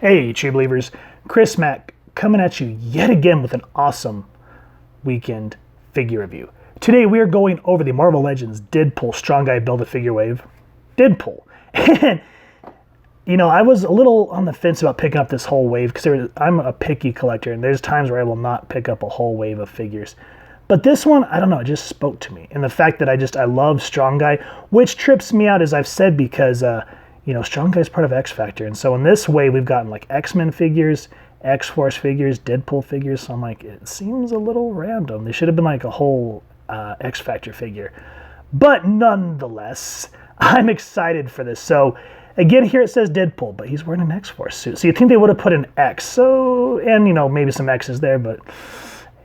Hey, true believers, Chris Mack coming at you yet again with an awesome weekend figure review. Today we are going over the Marvel Legends Deadpool Strong Guy Build-A-Figure Wave Deadpool. And, you know, I was a little on the fence about picking up this whole wave because I'm a picky collector and there's times where I will not pick up a whole wave of figures. But this one, I don't know, it just spoke to me. And the fact that I love Strong Guy, which trips me out, as I've said, because you know, Strong Guy is part of X Factor. And so in this way, we've gotten like X-Men figures, X-Force figures, Deadpool figures. So I'm like, it seems a little random. They should have been like a whole X Factor figure. But nonetheless, I'm excited for this. So again, here it says Deadpool, but he's wearing an X-Force suit. So you'd think they would have put an X. So, and you know, maybe some X's there, but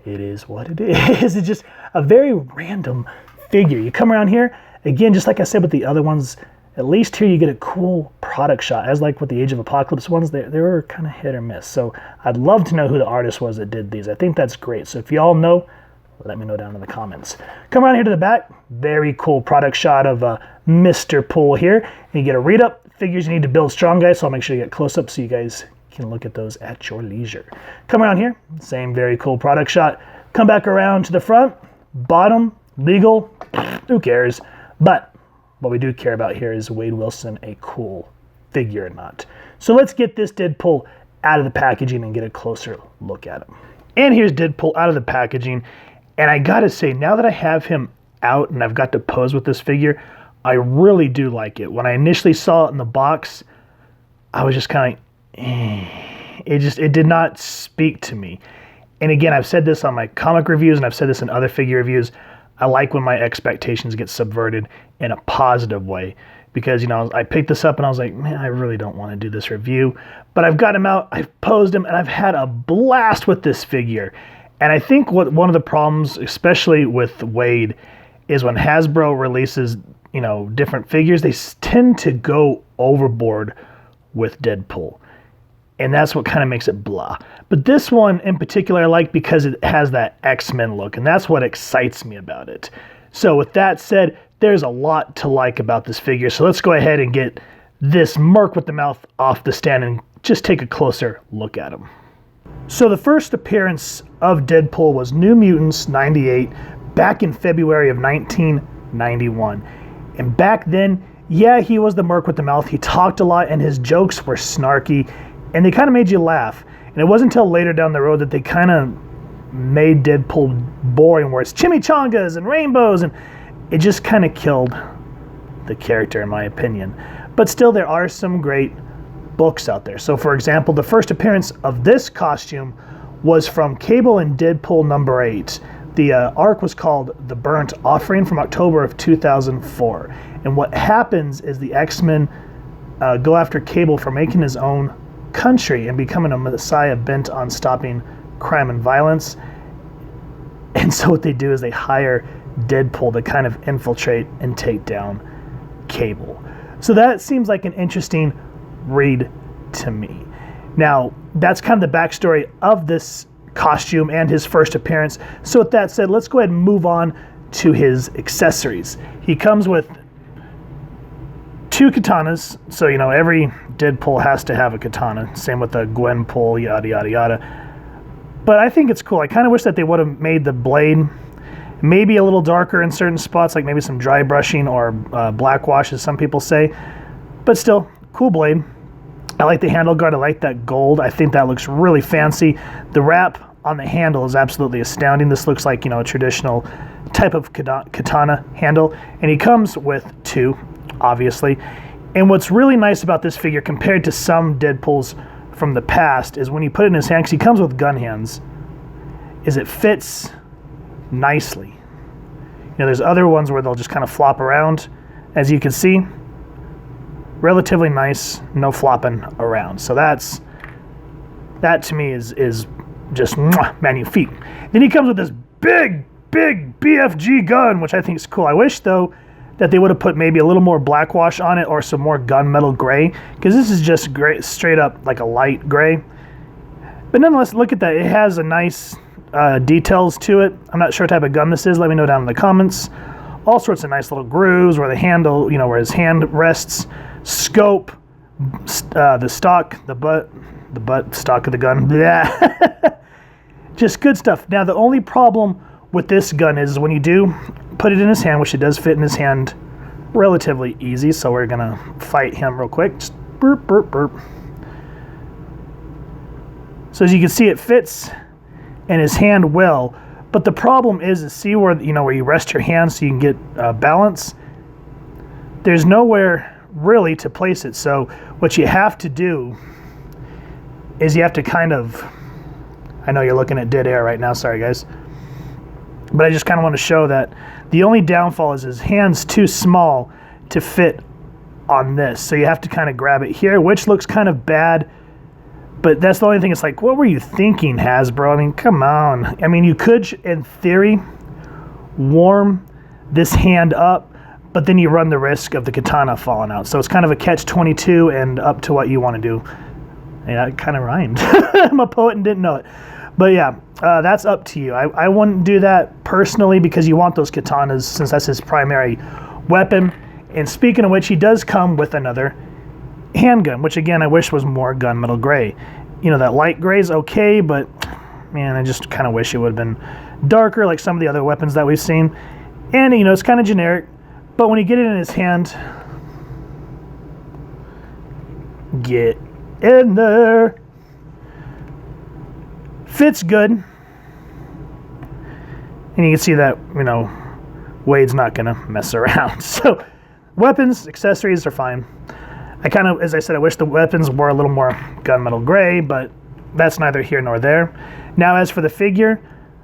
it is what it is. It's just a very random figure. You come around here, again, just like I said with the other ones, at least here you get a cool product shot. As like with the Age of Apocalypse ones, they were kind of hit or miss. So I'd love to know who the artist was that did these. I think that's great. So if you all know, let me know down in the comments. Come around here to the back. Very cool product shot of Mr. Pool here. And you get a read up, figures you need to build Strong Guy. So I'll make sure you get close up so you guys can look at those at your leisure. Come around here, same very cool product shot. Come back around to the front, bottom, legal, who cares? But what we do care about here is Wade Wilson a cool figure or not. So let's get this Deadpool out of the packaging and get a closer look at him. And here's Deadpool out of the packaging. And I gotta say, now that I have him out and I've got to pose with this figure, I really do like it. When I initially saw it in the box, I was just kind of it did not speak to me. And again, I've said this on my comic reviews and I've said this in other figure reviews. I like when my expectations get subverted in a positive way because, you know, I picked this up and I was like, man, I really don't want to do this review, but I've got him out, I've posed him, and I've had a blast with this figure. And I think one of the problems, especially with Wade, is when Hasbro releases, you know, different figures, they tend to go overboard with Deadpool. And that's what kind of makes it blah. But this one in particular I like because it has that X-Men look, and that's what excites me about it. So with that said, there's a lot to like about this figure. So let's go ahead and get this Merc with the mouth off the stand and just take a closer look at him. So the first appearance of Deadpool was New Mutants 98 back in February of 1991. And back then, yeah, he was the Merc with the mouth. He talked a lot and his jokes were snarky. And they kind of made you laugh. And it wasn't until later down the road that they kind of made Deadpool boring, where it's chimichangas and rainbows, and it just kind of killed the character, in my opinion. But still, there are some great books out there. So, for example, the first appearance of this costume was from Cable and Deadpool number 8. The arc was called The Burnt Offering from October of 2004. And what happens is the X-Men go after Cable for making his own country and becoming a messiah bent on stopping crime and violence. And so what they do is they hire Deadpool to kind of infiltrate and take down Cable. So that seems like an interesting read to me. Now, that's kind of the backstory of this costume and his first appearance. So with that said, let's go ahead and move on to his accessories. He comes with 2 katanas, so you know every Deadpool has to have a katana. Same with the Gwenpool, yada yada yada. But I think it's cool. I kind of wish that they would have made the blade maybe a little darker in certain spots, like maybe some dry brushing or black wash, as some people say. But still, cool blade. I like the handle guard. I like that gold. I think that looks really fancy. The wrap on the handle is absolutely astounding. This looks like, you know, a traditional type of katana handle, and he comes with 2. Obviously. And what's really nice about this figure compared to some Deadpools from the past is when you put it in his hand, because he comes with gun hands, is it fits nicely. You know, there's other ones where they'll just kind of flop around. As you can see, relatively nice, no flopping around. So that to me is just magnifique. Then he comes with this big BFG gun, which I think is cool. I wish though that they would have put maybe a little more black wash on it or some more gunmetal gray, because this is just gray, straight up like a light gray. But nonetheless, look at that. It has a nice details to it. I'm not sure what type of gun this is. Let me know down in the comments. All sorts of nice little grooves where the handle, you know, where his hand rests. Scope, the stock, the butt, the butt stock of the gun. Yeah. Just good stuff. Now, the only problem with this gun is when you do put it in his hand, which it does fit in his hand relatively easy, so we're going to fight him real quick. Just burp, burp, burp. So as you can see, it fits in his hand well, but the problem is see where, you know, where you rest your hand so you can get balance? There's nowhere really to place it, so what you have to do is you have to kind of, I know you're looking at dead air right now, sorry guys, but I just kind of want to show that the only downfall is his hand's too small to fit on this, so you have to kind of grab it here, which looks kind of bad, but that's the only thing. It's like, what were you thinking, Hasbro? I mean, come on. I mean, you could, in theory, warm this hand up, but then you run the risk of the katana falling out. So it's kind of a catch-22 and up to what you want to do. Yeah, it kind of rhymed. I'm a poet and didn't know it. But yeah, that's up to you. I wouldn't do that personally because you want those katanas since that's his primary weapon. And speaking of which, he does come with another handgun, which again I wish was more gunmetal gray. You know, that light gray is okay, but man, I just kind of wish it would have been darker like some of the other weapons that we've seen. And you know, it's kind of generic, but when you get it in his hand, get in there, fits good, and you can see that, you know, Wade's not gonna mess around. So weapons, accessories are fine. I kind of, as I said, I wish the weapons were a little more gunmetal gray, but that's neither here nor there. Now, as for the figure,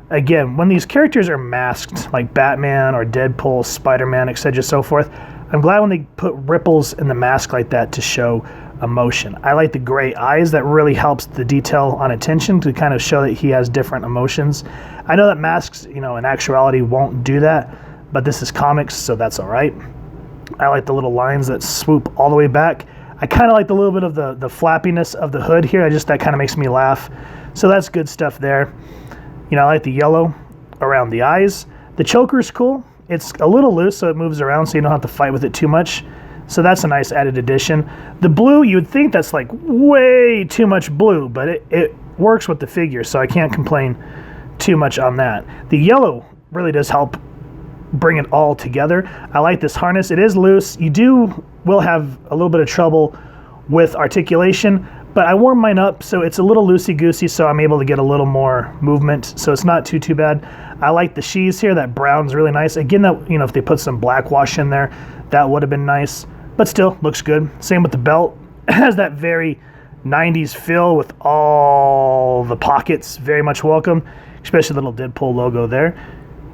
again, when these characters are masked, like Batman or Deadpool, Spider-Man, etc., so forth, I'm glad when they put ripples in the mask like that to show emotion. I like the gray eyes. That really helps the detail on attention to kind of show that he has different emotions. I know that masks, you know, in actuality won't do that, but this is comics, so that's all right. I like the little lines that swoop all the way back. I kind of like the little bit of the flappiness of the hood here. That kind of makes me laugh. So that's good stuff there. You know, I like the yellow around the eyes. The choker's cool. It's a little loose, so it moves around, so you don't have to fight with it too much. So that's a nice added addition. The blue, you would think that's like way too much blue, but it works with the figure, so I can't complain too much on that. The yellow really does help bring it all together. I like this harness. It is loose. You will have a little bit of trouble with articulation, but I warm mine up so it's a little loosey-goosey, so I'm able to get a little more movement, so it's not too bad. I like the sheaths here. That brown's really nice. Again, that, you know, if they put some black wash in there, that would have been nice, but still looks good. Same with the belt. It has that very 90s feel with all the pockets. Very much welcome, especially the little Deadpool logo there.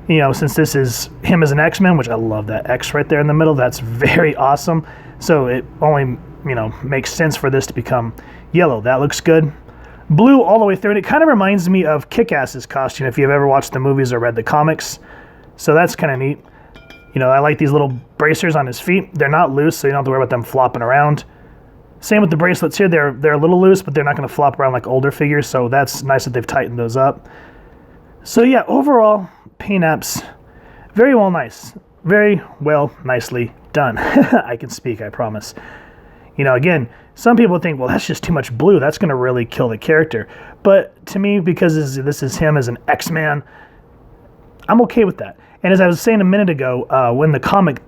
You know, since this is him as an X-Men, which I love that X right there in the middle, that's very awesome. So it only, you know, makes sense for this to become yellow. That looks good. Blue all the way through, and it kind of reminds me of Kick-Ass's costume if you've ever watched the movies or read the comics. So that's kind of neat. You know, I like these little bracers on his feet. They're not loose, so you don't have to worry about them flopping around. Same with the bracelets here. They're a little loose, but they're not going to flop around like older figures, so that's nice that they've tightened those up. So yeah, overall, paint apps, very well nice. Very well nicely done. I can speak, I promise. You know, again, some people think, well, that's just too much blue. That's going to really kill the character. But to me, because this is him as an X-Man, I'm okay with that. And as I was saying a minute ago, when the comic,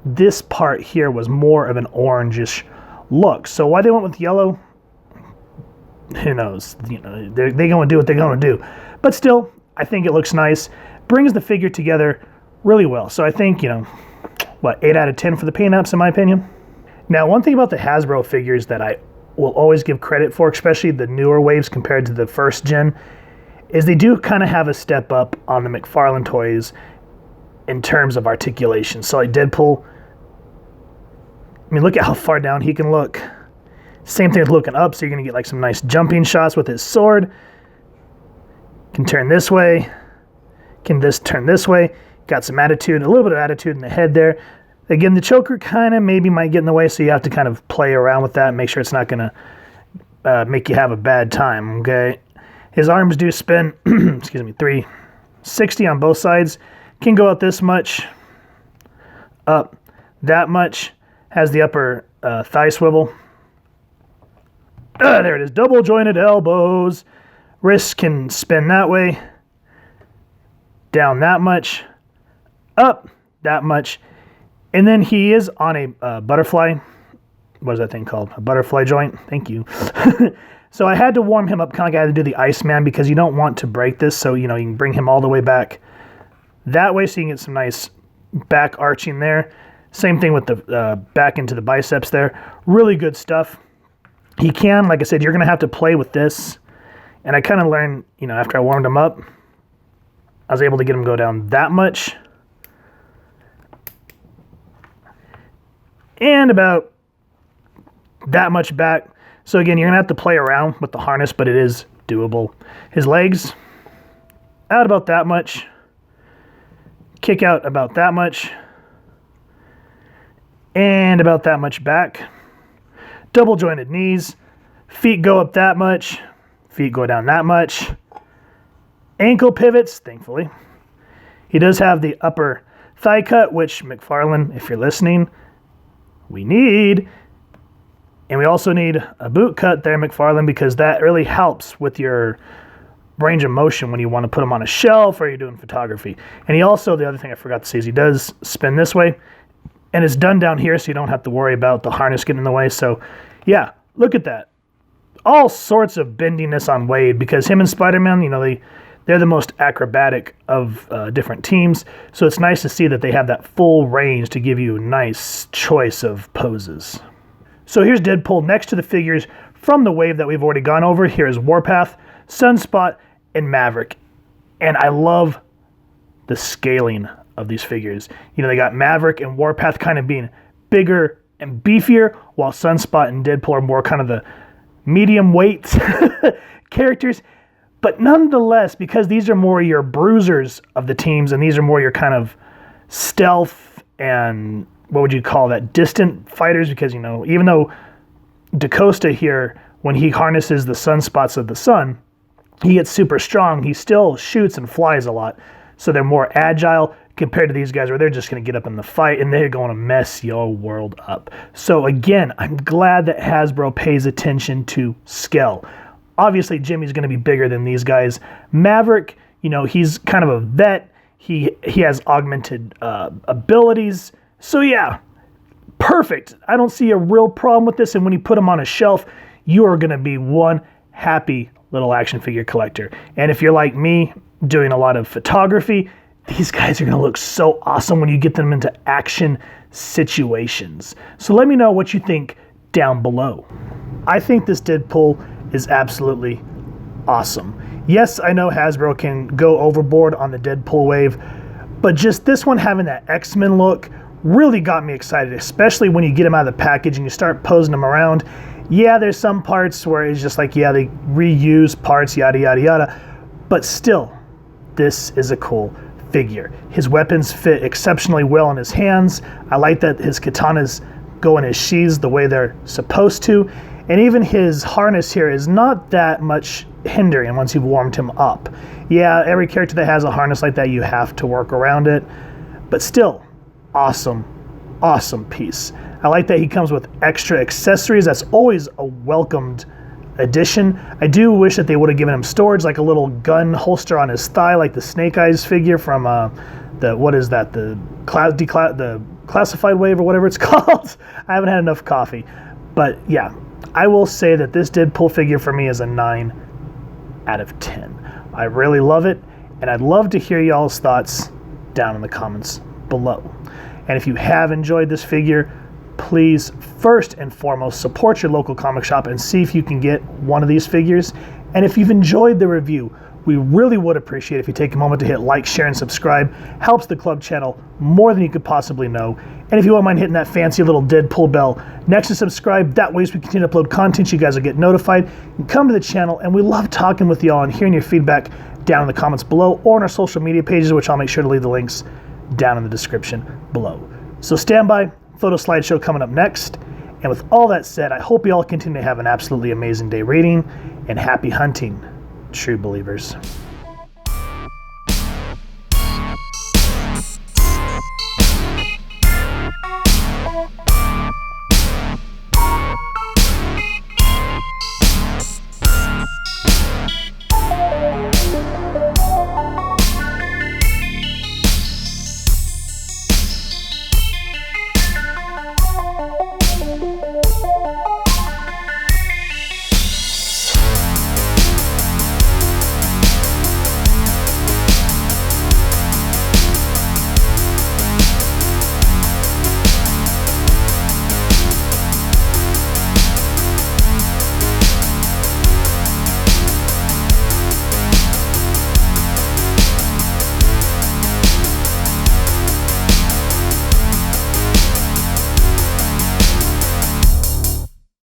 this part here was more of an orangish look. So why they went with yellow, who knows? You know, they're going to do what they're going to do. But still, I think it looks nice. Brings the figure together really well. So I think, you know, what, 8 out of 10 for the paint apps in my opinion. Now, one thing about the Hasbro figures that I will always give credit for, especially the newer waves compared to the first gen, is they do kind of have a step up on the McFarlane toys in terms of articulation. So like Deadpool, I mean, look at how far down he can look. Same thing with looking up, so you're going to get like some nice jumping shots with his sword. Can turn this way. Can this turn this way. Got some attitude, a little bit of attitude in the head there. Again, the choker kind of maybe might get in the way, so you have to kind of play around with that and make sure it's not going to make you have a bad time, okay? His arms do spin, excuse me, 360 on both sides. Can go out this much, up that much. Has the upper thigh swivel. There it is. Double jointed elbows. Wrists can spin that way. Down that much. Up that much. And then he is on a butterfly. What is that thing called? A butterfly joint. Thank you. So I had to warm him up, kind of like I had to do the Iceman, because you don't want to break this. So, you know, you can bring him all the way back that way so you can get some nice back arching there. Same thing with the back into the biceps there. Really good stuff. He can, like I said, you're going to have to play with this. And I kind of learned, you know, after I warmed him up, I was able to get him to go down that much. And about that much back. So again, you're going to have to play around with the harness, but it is doable. His legs, out about that much. Kick out about that much. And about that much back. Double jointed knees. Feet go up that much. Feet go down that much. Ankle pivots, thankfully. He does have the upper thigh cut, which McFarlane, if you're listening, we need. And we also need a boot cut there, McFarlane, because that really helps with your range of motion when you want to put them on a shelf or you're doing photography. And he also, the other thing I forgot to say is he does spin this way. And it's done down here, so you don't have to worry about the harness getting in the way. So, yeah, look at that. All sorts of bendiness on Wade, because him and Spider-Man, you know, they're the most acrobatic of different teams. So it's nice to see that they have that full range to give you a nice choice of poses. So here's Deadpool next to the figures from the wave that we've already gone over. Here is Warpath, Sunspot, and Maverick. And I love the scaling of these figures. You know, they got Maverick and Warpath kind of being bigger and beefier, while Sunspot and Deadpool are more kind of the medium weight characters. But nonetheless, because these are more your bruisers of the teams, and these are more your kind of stealth and what would you call that, distant fighters, because, you know, even though DaCosta here, when he harnesses the sunspots of the sun, he gets super strong, he still shoots and flies a lot. So they're more agile compared to these guys where they're just going to get up in the fight and they're going to mess your world up. So again, I'm glad that Hasbro pays attention to scale. Obviously, Jimmy's going to be bigger than these guys. Maverick, you know, he's kind of a vet. He has augmented abilities. So yeah, perfect. I don't see a real problem with this. And when you put them on a shelf, you are going to be one happy little action figure collector. And if you're like me, doing a lot of photography, these guys are going to look so awesome when you get them into action situations. So let me know what you think down below. I think this Deadpool is absolutely awesome. Yes, I know Hasbro can go overboard on the Deadpool wave, but just this one having that X-Men look really got me excited, especially when you get them out of the package and you start posing them around. Yeah, there's some parts where it's just like, yeah, they reuse parts, yada, yada, yada, but still, this is a cool figure. His weapons fit exceptionally well in his hands. I like that his katanas go in his sheaths the way they're supposed to. And even his harness here is not that much hindering once you've warmed him up. Yeah, every character that has a harness like that, you have to work around it. But still, awesome, awesome piece. I like that he comes with extra accessories. That's always a welcomed addition. I do wish that they would have given him storage, like a little gun holster on his thigh, like the Snake Eyes figure from the classified wave or whatever it's called. I haven't had enough coffee. But yeah, I will say that this Deadpool figure for me is a 9 out of 10. I really love it, and I'd love to hear y'all's thoughts down in the comments below. And if you have enjoyed this figure, please first and foremost support your local comic shop and see if you can get one of these figures. And if you've enjoyed the review, we really would appreciate if you take a moment to hit like, share, and subscribe. Helps the club channel more than you could possibly know. And if you won't mind hitting that fancy little Deadpool bell next to subscribe, that way as we continue to upload content, you guys will get notified and come to the channel. And we love talking with y'all and hearing your feedback down in the comments below or on our social media pages, which I'll make sure to leave the links down in the description below. So stand by, photo slideshow coming up next. And with all that said, I hope you all continue to have an absolutely amazing day reading, and happy hunting, true believers.